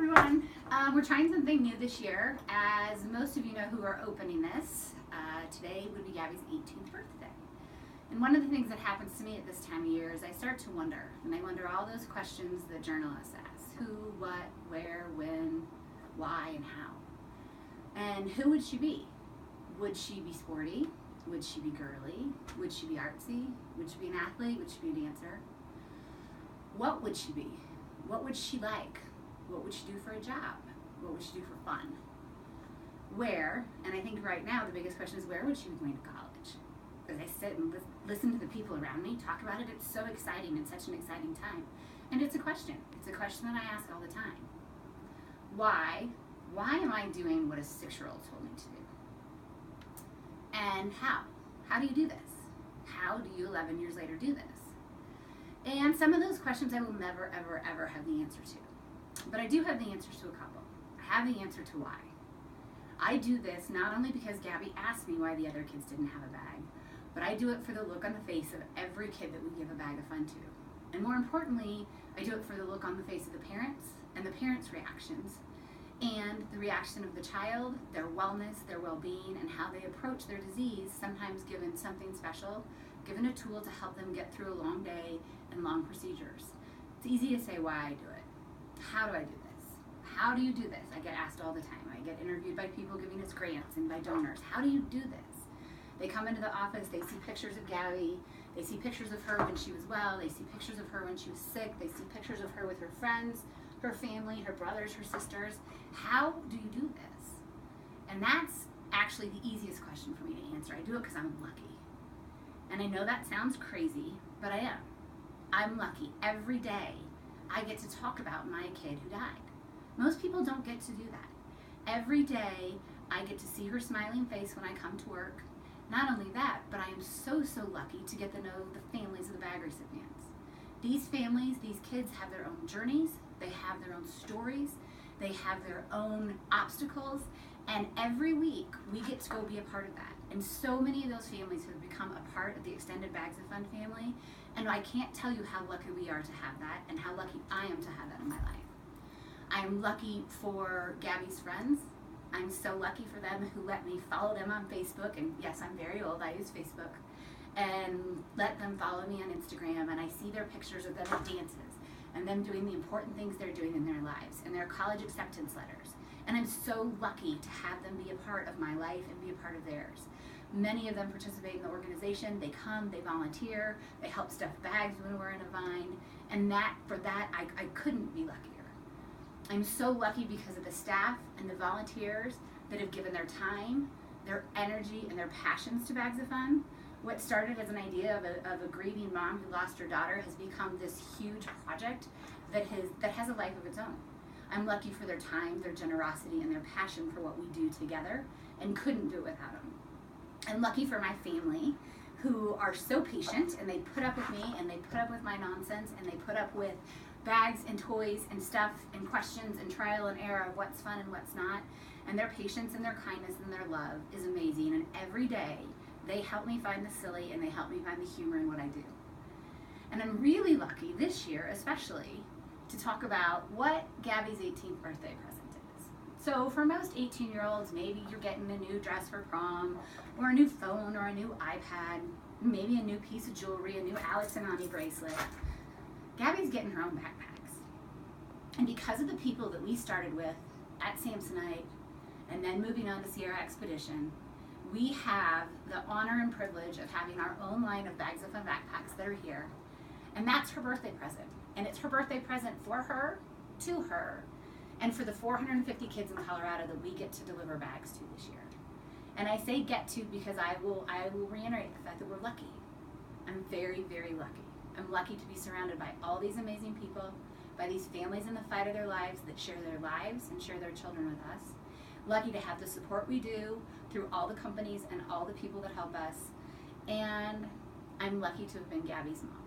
everyone. We're trying something new this year. As most of you know who are opening this, today would be Gabby's 18th birthday. And one of the things that happens to me at this time of year is I start to wonder, and I wonder all those questions that journalists ask. Who, what, where, when, why, and how. And who would she be? Would she be sporty? Would she be girly? Would she be artsy? Would she be an athlete? Would she be a dancer? What would she be? What would she like? What would she do for a job? What would she do for fun? Where, and I think right now the biggest question is where would she be going to college? As I sit and listen to the people around me talk about it, it's so exciting. It's such an exciting time. And it's a question. It's a question that I ask all the time. Why? Why am I doing what a 6-year-old told me to do? And how? How do you do this? How do you 11 years later do this? And some of those questions I will never, ever, ever have the answer to. But I do have the answers to a couple. I have the answer to why. I do this not only because Gabby asked me why the other kids didn't have a bag, but I do it for the look on the face of every kid that we give a bag of fun to. And more importantly, I do it for the look on the face of the parents and the parents' reactions and the reaction of the child, their wellness, their well-being, and how they approach their disease, sometimes given something special, given a tool to help them get through a long day and long procedures. It's easy to say why I do it. How do I do this? How do you do this? I get asked all the time. I get interviewed by people giving us grants and by donors. How do you do this? They come into the office, they see pictures of Gabby, they see pictures of her when she was well, they see pictures of her when she was sick, they see pictures of her with her friends, her family, her brothers, her sisters. How do you do this? And that's actually the easiest question for me to answer. I do it because I'm lucky. And I know that sounds crazy, but I am. I'm lucky. Every day I get to talk about my kid who died. Most people don't get to do that. Every day I get to see her smiling face when I come to work. Not only that, but I am so, so lucky to get to know the families of the bag recipients. These families, these kids have their own journeys, they have their own stories, they have their own obstacles, and every week we get to go be a part of that. And so many of those families have become a part of the Extended Bags of Fun family, and I can't tell you how lucky we are to have that and how lucky I am to have that in my life. I'm lucky for Gabby's friends. I'm so lucky for them who let me follow them on Facebook, and yes, I'm very old, I use Facebook, and let them follow me on Instagram, and I see their pictures of them at dances, and them doing the important things they're doing in their lives, and their college acceptance letters. And I'm so lucky to have them be a part of my life and be a part of theirs. Many of them participate in the organization, they come, they volunteer, they help stuff bags when we're in a vine, and for that, I couldn't be luckier. I'm so lucky because of the staff and the volunteers that have given their time, their energy, and their passions to Bags of Fun. What started as an idea of a grieving mom who lost her daughter has become this huge project that has a life of its own. I'm lucky for their time, their generosity, and their passion for what we do together, and couldn't do it without them. I'm lucky for my family, who are so patient, and they put up with me, and they put up with my nonsense, and they put up with bags and toys and stuff and questions and trial and error of what's fun and what's not. And their patience and their kindness and their love is amazing. And every day they help me find the silly and they help me find the humor in what I do. And I'm really lucky this year especially to talk about what Gabby's 18th birthday present is. So for most 18-year-olds, maybe you're getting a new dress for prom, or a new phone, or a new iPad, maybe a new piece of jewelry, a new Alex and Ani bracelet. Gabby's getting her own backpacks. And because of the people that we started with at Samsonite and then moving on to Sierra Expedition, we have the honor and privilege of having our own line of Bags of Fun backpacks that are here. And that's her birthday present. And it's her birthday present for her, to her, and for the 450 kids in Colorado that we get to deliver bags to this year. And I say get to because I will reiterate the fact that we're lucky. I'm very, very lucky. I'm lucky to be surrounded by all these amazing people, by these families in the fight of their lives that share their lives and share their children with us. Lucky to have the support we do through all the companies and all the people that help us. And I'm lucky to have been Gabby's mom.